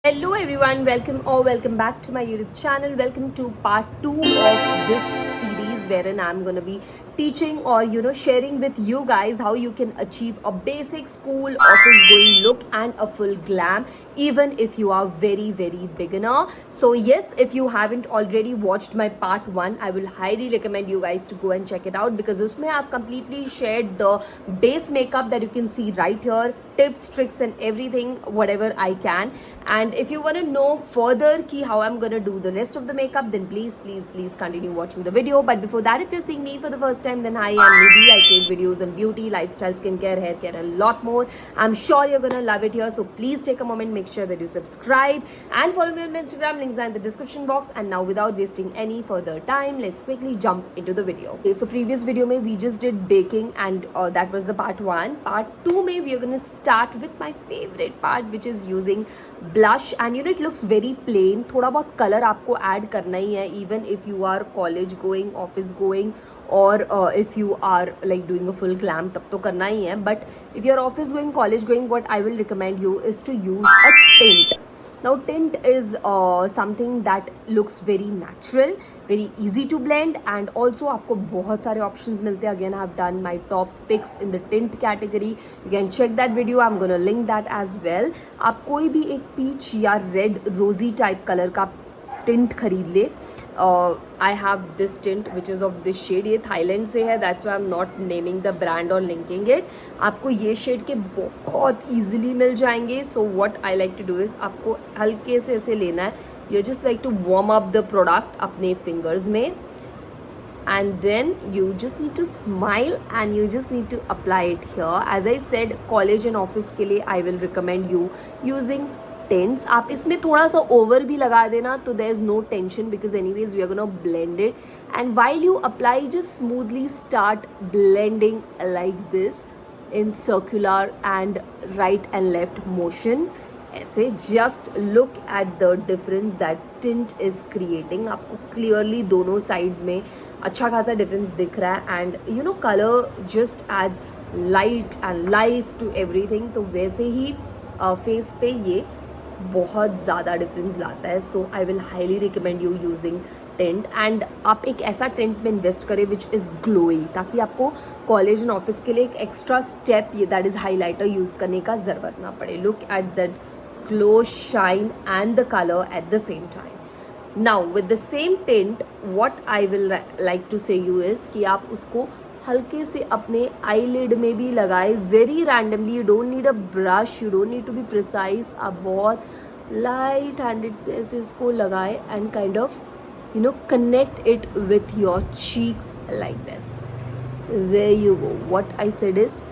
Hello everyone, welcome back to my YouTube channel. Welcome to part 2 of this series wherein I'm going to be teaching or sharing with you guys how you can achieve a basic school office going look and a full glam even if you are very beginner. So yes, if you haven't already watched my part 1, I will highly recommend you guys to go and check it out because usme I've completely shared the base makeup that you can see right here, tips, tricks and everything whatever I can. And if you want to know further ki how I'm gonna do the rest of the makeup, then please continue watching the video. But before that, if you're seeing me for the first time, then hi, I'm Nidhi. I create videos on beauty, lifestyle, skincare, hair care, a lot more. I'm sure you're gonna love it here. So please take a moment, make sure that you subscribe and follow me on my Instagram. Links are in the description box. And now, without wasting any further time, let's quickly jump into the video. Okay, so previous video mein we just did baking, and that was the part 1. Part 2 mein we are gonna start with my favorite part, which is using blush. And it looks very plain. थोड़ा बहुत colour आपको add करना ही है, even if you are college going, office going, or if you are like doing a full glam, तब तो करना ही है. But if you are office going, college going, what I will recommend you is to use a tint. Now tint is something that looks very natural, very easy to blend, and also आपको बहुत सारे options मिलते हैं. Again, I have done my top picks in the tint category. You can check that video. I'm gonna link that as well. आप कोई भी एक peach या red rosy type color का tint खरीद ले. I have this tint which is of this shade. ये Thailand से है, that's why I'm not naming the brand or linking it. आपको ये शेड के बहुत easily मिल जाएंगे. So what I like to do is आपको हल्के से ऐसे लेना है. You just like to warm up the product अपने fingers में, and then you just need to smile and you just need to apply it here. As I said, college and office के लिए I will recommend you using tints. आप इसमें थोड़ा सा over भी लगा देना तो there is no tension because anyways we are gonna blend it. And while you apply, just smoothly start blending like this in circular and right and left motion. ऐसे just look at the difference that tint is creating. आपको clearly दोनों sides में अच्छा खासा difference दिख रहा है. And color just adds light and life to everything. तो वैसे ही face पे ये बहुत ज़्यादा डिफरेंस लाता है. So I will highly recommend you using tent. And आप एक ऐसा टेंट में इन्वेस्ट करें विच इज़ ग्लोई, ताकि आपको कॉलेज एंड ऑफिस के लिए एक एक्स्ट्रा स्टेप ये दैट इज़ हाईलाइटर यूज़ करने का ज़रूरत ना पड़े. Look at that glow, shine and the colour at the same time. Now with the same tint what I will like to say you is कि आप उसको हल्के से अपने आईलिड में भी लगाए, very randomly. You don't need a brush, you don't need to be precise. आप बहुत लाइट हैंडेड से ऐसे इसको लगाए and kind of connect it with your cheeks like this. There you go. What I said is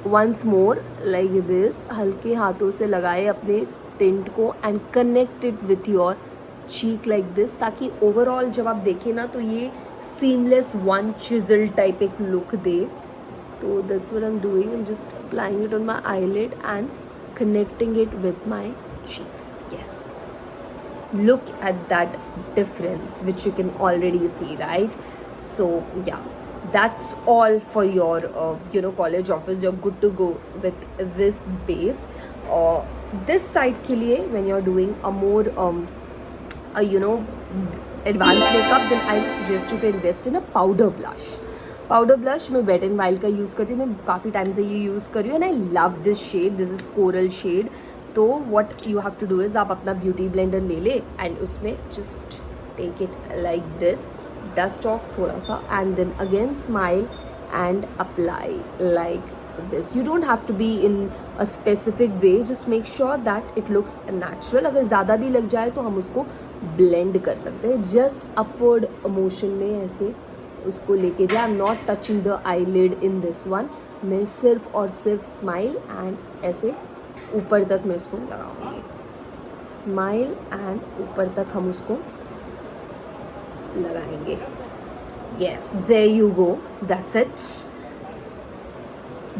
once more like this. हल्के हाथों से लगाए अपने टिंट को and connect it with your cheek like this, ताकि ओवरऑल जब आप देखें ना तो ये seamless one chisel type एक look they. So that's what I'm doing. I'm just applying it on my eyelid and connecting it with my cheeks. Yes. Look at that difference which you can already see, right? So yeah, that's all for your college office. You're good to go with this base. This side के लिए when you're doing a more advanced makeup, then I would suggest you to invest in a powder blush. Powder blush मैं Wet n Wild का use करती हूँ. मैं काफ़ी time से ये यूज़ कर रही हूँ and I love this shade. This is coral shade. तो what you have to do is आप अपना beauty blender ले ले and उसमें just take it like this, dust off थोड़ा सा and then again smile and apply like this. You don't have to be in a specific way. Just make sure that it looks natural. अगर ज़्यादा भी लग जाए तो हम उसको ब्लेंड कर सकते हैं. जस्ट अपवर्ड मोशन में ऐसे उसको लेके जाए. I am not touching the eyelid in this one. मैं सिर्फ और सिर्फ स्माइल एंड ऐसे ऊपर तक मैं उसको लगाऊंगी. स्माइल एंड ऊपर तक हम उसको लगाएंगे. Yes, there you go. That's it.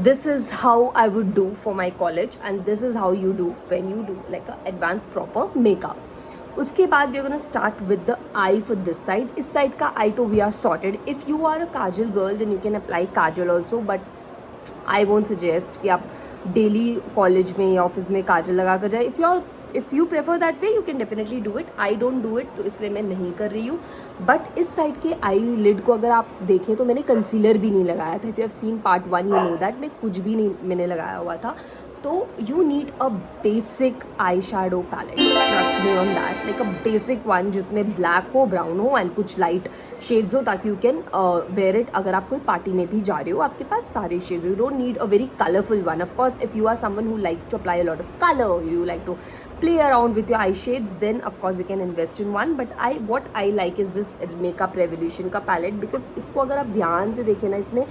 This is how I would do for my college, and this is how you do when you do like a advanced proper makeup. उसके बाद we are gonna start with the eye for this side. इस side का eye तो we are sorted. If you are a kajal girl, then you can apply kajal also, but I won't suggest कि आप daily college में या office में काजल लगा कर जाए. If you are if you prefer that way you can definitely do it. I don't do it, तो इसलिए मैं नहीं कर रही हूँ. बट इस साइड के आई लिड को अगर आप देखें तो मैंने कंसीलर भी नहीं लगाया था. If you have seen part 1 you know that मैं कुछ भी नहीं मैंने लगाया हुआ था. तो you need a basic eye shadow palette, trust me on that, like a basic one जिसमें ब्लैक हो, ब्राउन हो एंड कुछ लाइट शेड्स हो, ताकि यू कैन वेयर इट. अगर आप कोई पार्टी में भी जा रहे हो आपके पास सारे shades, you don't need a very colourful one. Of course if you are someone who likes to apply a lot of colour, you like to play around with your eye shades, then of course you can invest in one. But what I like is this Makeup Revolution का palette, because इसको अगर आप ध्यान से देखें ना, इसमें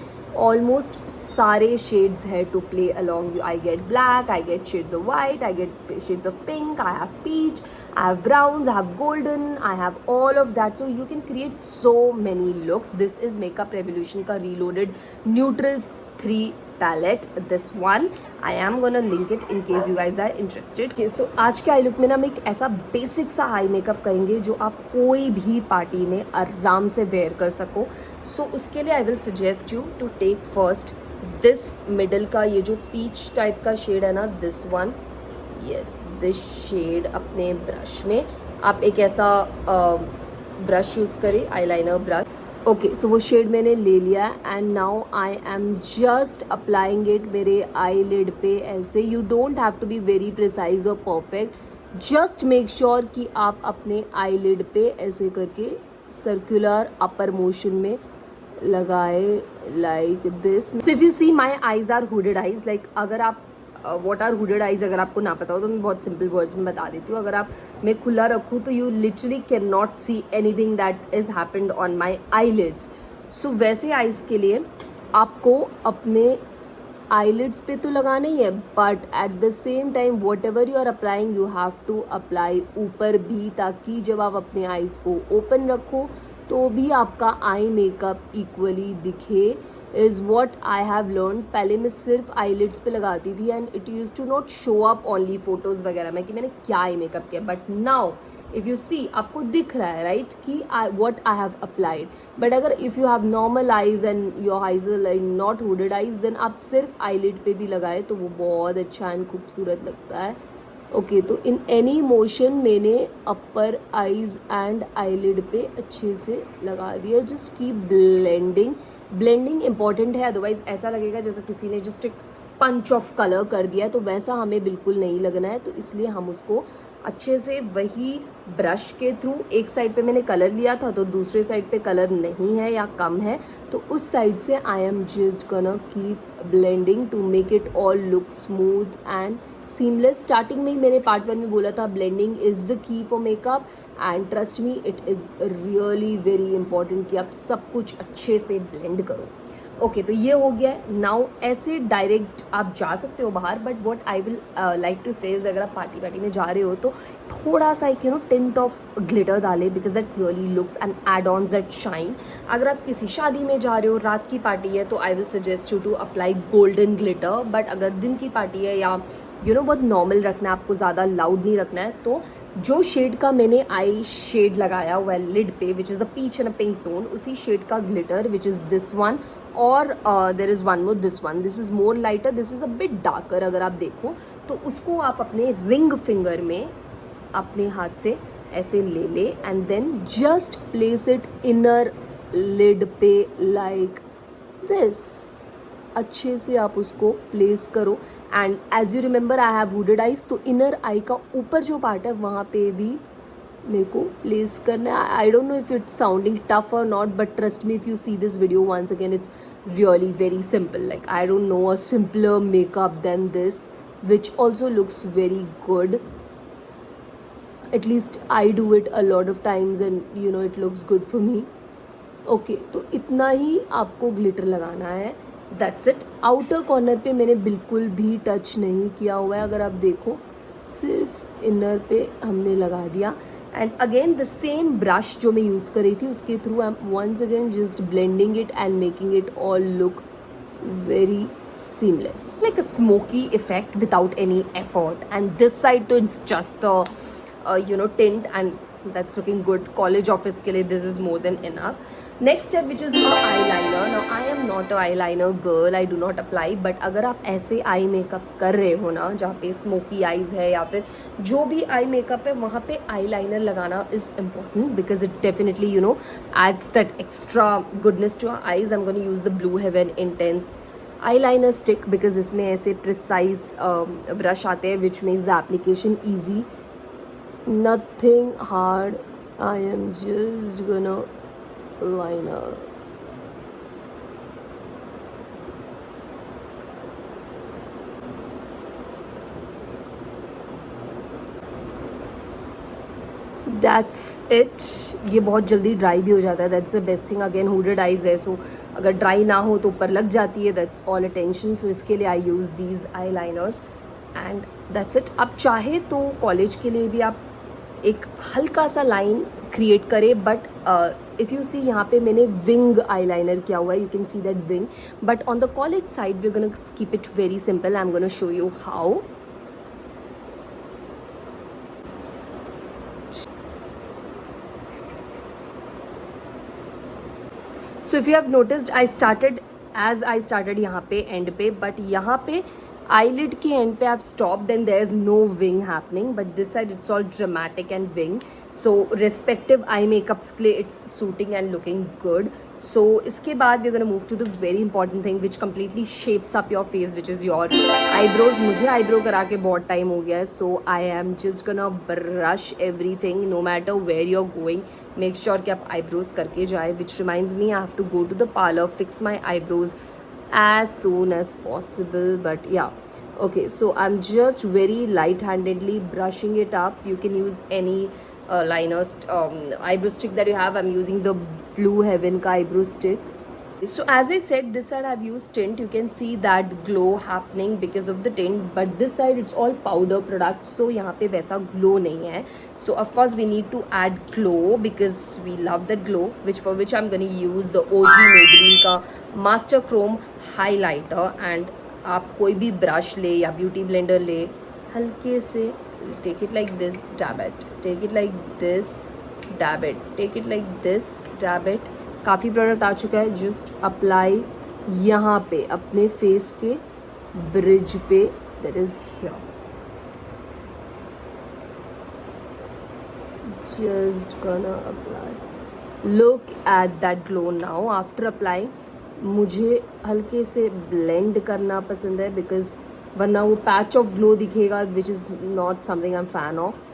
almost सारे shades है to play along. I get black, I get shades of white, I get shades of pink, I have peach, I have browns, I have golden, I have all of that. So you can create so many looks. This is Makeup Revolution का Reloaded Neutrals 3 palette. This one I am gonna link it in case you guys are interested. Okay, so आज के I look में ना हम एक ऐसा basic सा eye makeup करेंगे जो आप कोई भी पार्टी में आराम से वेयर कर सको. सो उसके लिए I will suggest you to take first this middle का ये जो पीच टाइप का शेड है ना, this one, yes this shade अपने ब्रश में आप एक ऐसा ब्रश यूज़ करें, आईलाइनर ब्रश. ओके, सो वो शेड मैंने ले लिया and now I am just applying it मेरे आई लिड पे ऐसे. You don't have to be very precise और परफेक्ट, जस्ट मेक श्योर कि आप अपने आई लिड पे ऐसे करके सर्कुलर अपर मोशन में लगाए like this. So if you see my eyes are hooded eyes, like अगर आप वॉट आर हुडेड आइज अगर आपको ना पता हो तो मैं बहुत सिंपल वर्ड्स में बता देती हूँ. अगर आप मैं खुला रखूँ तो you literally can not see anything that is happened on my eyelids. So वैसे आइज़ के लिए आपको अपने आईलिड्स पे तो लगाना ही है, but at the same time whatever you are applying you have to apply ऊपर भी, ताकि जब आप अपने आइज़ को ओपन रखो तो भी आपका आई मेकअप इक्वली दिखे. Is what I have learn. पहले मैं सिर्फ आईलिड्स पे लगाती थी and it use to not show up only photos वगैरह में कि मैंने क्या आई मेकअप किया. But now if you see आपको दिख रहा है राइट कि what I have applied. But अगर if you have normal eyes and your eyes are like not hooded eyes, then आप सिर्फ आईलिड पे भी लगाए तो वो बहुत अच्छा एंड खूबसूरत लगता है. ओके, तो इन एनी मोशन मैंने अपर आइज एंड आईलिड पे अच्छे से लगा दिया. Just keep blending. Blending important है, अदरवाइज ऐसा लगेगा जैसे किसी ने जस्ट एक पंच ऑफ कलर कर दिया है, तो वैसा हमें बिल्कुल नहीं लगना है. तो इसलिए हम उसको अच्छे से वही ब्रश के थ्रू, एक साइड पे मैंने कलर लिया था तो दूसरे साइड पे कलर नहीं है या कम है तो उस साइड से I am just gonna keep blending to make it all look smooth and seamless. Starting में ही मैंने पार्ट 1 में बोला था blending is the key for makeup and trust me it is really very important कि आप सब कुछ अच्छे से ब्लेंड करो. ओके, तो ये हो गया है. नाउ ऐसे डायरेक्ट आप जा सकते हो बाहर, but what I will like to say is अगर आप पार्टी में जा रहे हो तो थोड़ा सा एक टिंट ऑफ ग्लिटर डालें, because that really looks and add ons that shine. अगर आप किसी शादी में जा रहे हो, रात की पार्टी है, तो I will suggest you to apply golden glitter. But अगर दिन की पार्टी है या बहुत नॉर्मल रखना है, आपको ज़्यादा लाउड नहीं रखना है, तो जो शेड का मैंने आई शेड लगाया हुआ है लिड पे which is a peach and a pink tone, उसी शेड का glitter which is this one. और there is one more, this one, this is more lighter, this is a bit darker. अगर आप देखो तो उसको आप अपने रिंग फिंगर में अपने हाथ से ऐसे ले ले and then just place it inner lid पे लाइक दिस. अच्छे से आप उसको प्लेस करो. And as you remember I have hooded eyes, तो इनर आई का ऊपर जो पार्ट है वहाँ पे भी मेरे को प्लेस करना है. I don't know if it's sounding tough or not, but trust me if you see this video once again it's really very simple. Like I don't know a simpler makeup than this which also looks very good. at least I do it a lot of times and it looks good for me. Okay, तो इतना ही आपको glitter लगाना है, that's it. Outer corner पे मैंने बिल्कुल भी touch नहीं किया हुआ है. अगर आप देखो सिर्फ इनर पे हमने लगा दिया. And again the same brush जो मैं यूज़ कर रही थी उसके through I am once again just blending it and making it all look very seamless, like a smoky effect without any effort. And this side to it's just the tint and that's looking good. College office के लिए this is more than enough. Next step which is a eye liner. Now I am not a eye liner girl, I do not apply, but अगर आप ऐसे eye makeup कर रहे हो ना जहाँ पे स्मोकी आईज़ है या फिर जो भी आई मेकअप है वहाँ पे आई लाइनर लगाना is important because it definitely you know adds that extra goodness to our eyes. I am gonna use the blue heaven intense eyeliner stick because इसमें ऐसे precise brush आते हैं which makes the application easy, nothing hard. I am just gonna liner. That's it. ये बहुत जल्दी dry भी हो जाता है. That's the best thing. Again hooded eyes है सो अगर ड्राई ना हो तो ऊपर लग जाती है. That's all attention. सो इसके लिए I use these eyeliners and that's it. आप चाहे तो कॉलेज के लिए भी आप एक हल्का सा लाइन क्रिएट करें बट इफ़ यू सी यहाँ पे मैंने विंग आई लाइनर किया हुआ है. You can see that wing but on the college side we gonna keep it very simple. I am gonna show you how. So if you have noticed I started यहाँ पे and पे but यहाँ पे eyelid के end पे आप stopped and there is no wing happening but this side it's all dramatic and wing. So respective eye makeups के लिए it's suiting and looking good. So इसके बाद we gonna move to the very important thing which completely shapes up your face which is your eyebrows. मुझे eyebrow करा के बहुत time हो गया है so I am just gonna brush everything no matter where you are going. Make sure कि आप eyebrows करके जाए which reminds me I have to go to the parlour fix my eyebrows as soon as possible but yeah okay so I'm just very light handedly brushing it up. You can use any liners eyebrow stick that you have. I'm using the blue heaven ka eyebrow stick. So as I said this side I've used tint. You can see that glow happening because of the tint but this side it's all powder products so यहाँ पे वैसा glow नहीं है. So of course we need to add glow because we love that glow for which I'm going to use the OG Maybelline का Master Chrome highlighter and आप कोई भी brush ले या beauty blender ले हल्के से take it like this, dab it, take it like this, dab it, take it like this, dab it. काफ़ी प्रोडक्ट आ चुका है. जस्ट अप्लाई यहाँ पे अपने फेस के ब्रिज पे that is here. Just gonna apply. Look at that glow now after applying. मुझे हल्के से ब्लेंड करना पसंद है बिकॉज वरना वो पैच ऑफ ग्लो दिखेगा which is not something I am fan of.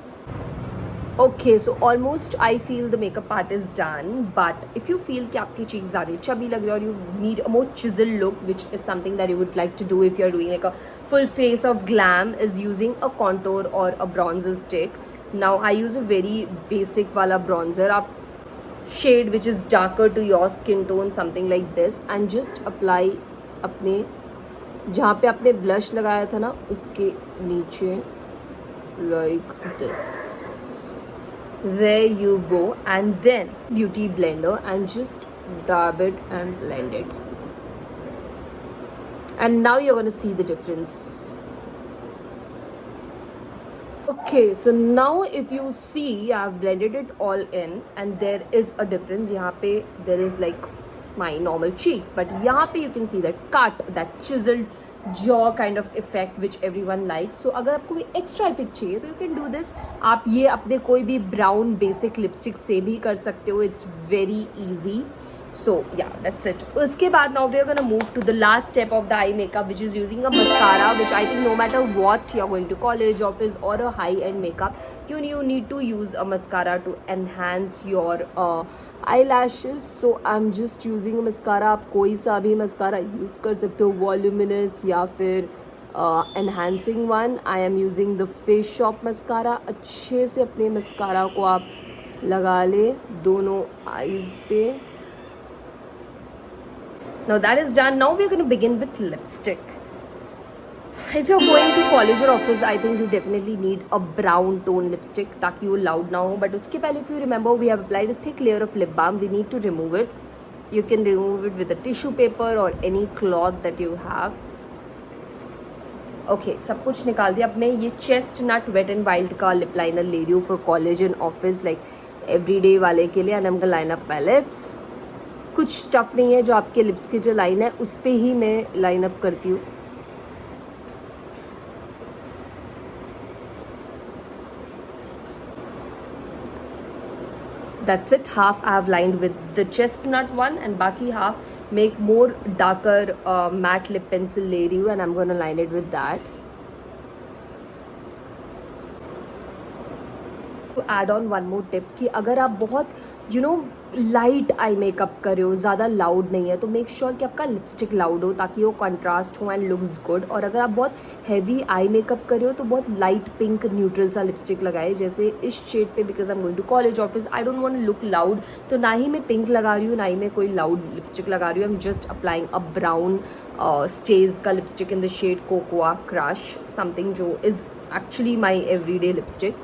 Okay, so almost I feel the makeup part is done but if you feel कि आपकी cheeks ज़्यादा chubby लग रही है और you need a more chiseled look which is something that you would like to do if you're doing like a full face of glam is using a contour or a bronzer stick. Now I use a very basic वाला bronzer. आप shade which is darker to your skin tone something like this and just apply अपने जहाँ पे आपने blush लगाया था ना उसके नीचे like this. There you go and then beauty blender and just dab it and blend it and now you're going to see the difference. Okay, so now if you see I've blended it all in and there is a difference. यहाँ पे there is like my normal cheeks but यहाँ पे you can see that cut, that chiseled jaw kind of effect which everyone likes. So अगर आपको कोई extra effect चाहिए तो you can do this. आप ये अपने कोई भी brown basic lipstick से भी कर सकते हो. It's very easy. So yeah, that's it. उसके बाद now we are gonna move to the last step of the eye makeup which is using a mascara which I think no matter what you're going to college, office or a high-end makeup you need to use a mascara to enhance your eyelashes. So I'm just using a mascara. आप कोई सा भी mascara use कर सकते हो voluminous या फिर enhancing one. I am using the Face Shop mascara. अच्छे से अपने mascara को आप लगा ले दोनों eyes पे. Now that is done. Now we're going to begin with lipstick. If you're going to college or office, I think you definitely need a brown tone lipstick ताकि वो loud ना हो. But उसके पहले if you remember we have applied a thick layer of lip balm. We need to remove it. You can remove it with a tissue paper or any cloth that you have. Okay, सब कुछ निकाल दिया. अब मैं ये Chestnut Wet n Wild का lip liner ले रही हूँ for college and office like everyday वाले के लिए and I'm gonna line up my lips. कुछ टफ नहीं है, जो आपके लिप्स की जो लाइन है उस पर ही मैं लाइन अप करती हूँ. That's it. Half I have lined with the chestnut one, and baki half make more darker matte lip pencil ले रही हूँ, and I'm gonna line it with that. To add on one more tip कि अगर आप बहुत light eye makeup कर रहे हो, ज़्यादा लाउड नहीं है, तो मेक श्योर कि आपका लिपस्टिक लाउड हो ताकि वो कंट्रास्ट हो एंड लुक्स गुड. और अगर आप बहुत हैवी आई मेकअप कर रहे हो तो बहुत लाइट पिंक न्यूट्रल सा लिपस्टिक लगाए, जैसे इस शेड पे, because I am going to college office, I don't want to look loud. तो ना ही मैं पिंक लगा रही हूँ, ना ही मैं कोई लाउड लिपस्टिक लगा रही हूँ. I am just applying a brown stage का lipstick in the shade cocoa crush, something जो is actually my everyday lipstick.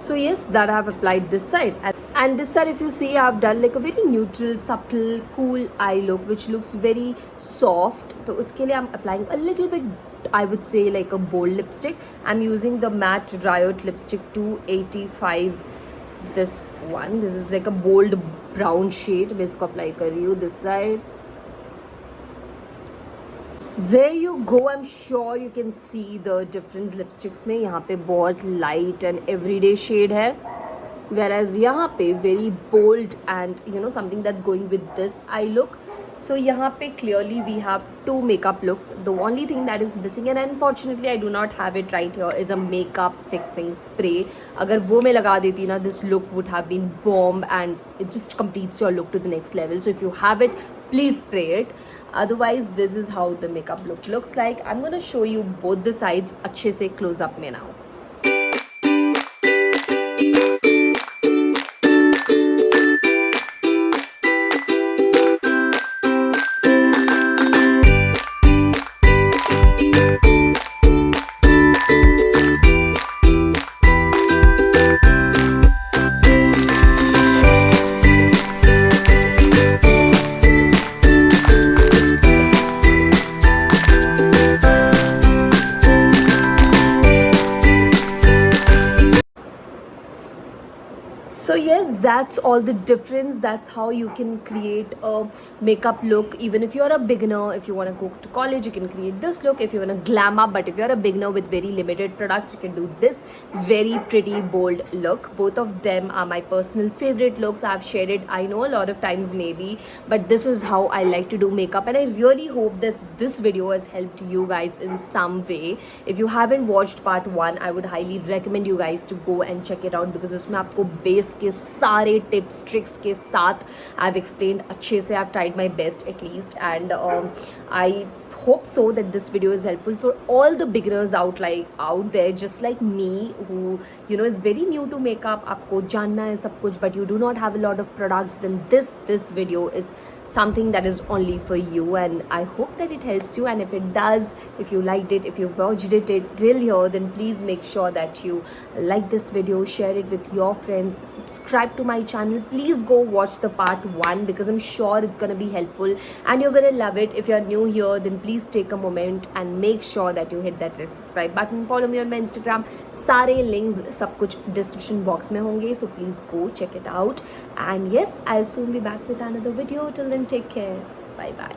So yes, that I have applied this side, and this side if you see I have done like a very neutral, subtle, cool eye look which looks very soft. So uske liye I'm applying a little bit, I would say, like a bold lipstick. I'm using the matte Riot lipstick 285. This one, this is like a bold brown shade. मैं इसको apply कर रही हूँ this side. There you go. I'm sure you can see the difference lipsticks में. यहाँ पे बहुत light and everyday shade है, whereas यहाँ पे very bold and something that's going with this eye look. So यहाँ पे clearly we have two makeup looks. The only thing that is missing, and unfortunately I do not have it right here, is a makeup fixing spray. अगर वो मैं लगा देती ना, this look would have been bomb and it just completes your look to the next level. So if you have it, please spray it. Otherwise this is how the makeup look looks like. I'm gonna show you both the sides अच्छे से close up में now. So yes, that's all the difference. That's how you can create a makeup look. Even if you're a beginner, if you want to go to college, you can create this look. If you want to glam up, but if you're a beginner with very limited products, you can do this very pretty bold look. Both of them are my personal favorite looks. I've shared it, I know, a lot of times maybe, but this is how I like to do makeup, and I really hope this video has helped you guys in some way. If you haven't watched part 1, I would highly recommend you guys to go and check it out, because उसमें आपको base के सारे tips tricks के साथ I have explained अच्छे से. I have tried my best at least, and I hope so that this video is helpful for all the beginners out there just like me, who is very new to makeup. आपको जानना है सब कुछ, but you do not have a lot of products, then this video is something that is only for you, and I hope that it helps you. And if it does, if you liked it, if you watched it till here, then please make sure that you like this video, share it with your friends, subscribe to my channel. Please go watch the part 1, because I'm sure it's gonna be helpful and you're gonna love it. If you're new here, then please take a moment and make sure that you hit that red subscribe button. Follow me on my Instagram. सारे links सब कुछ description box में होंगे, so please go check it out. And yes, I'll soon be back with another video. Till then, take care. Bye bye.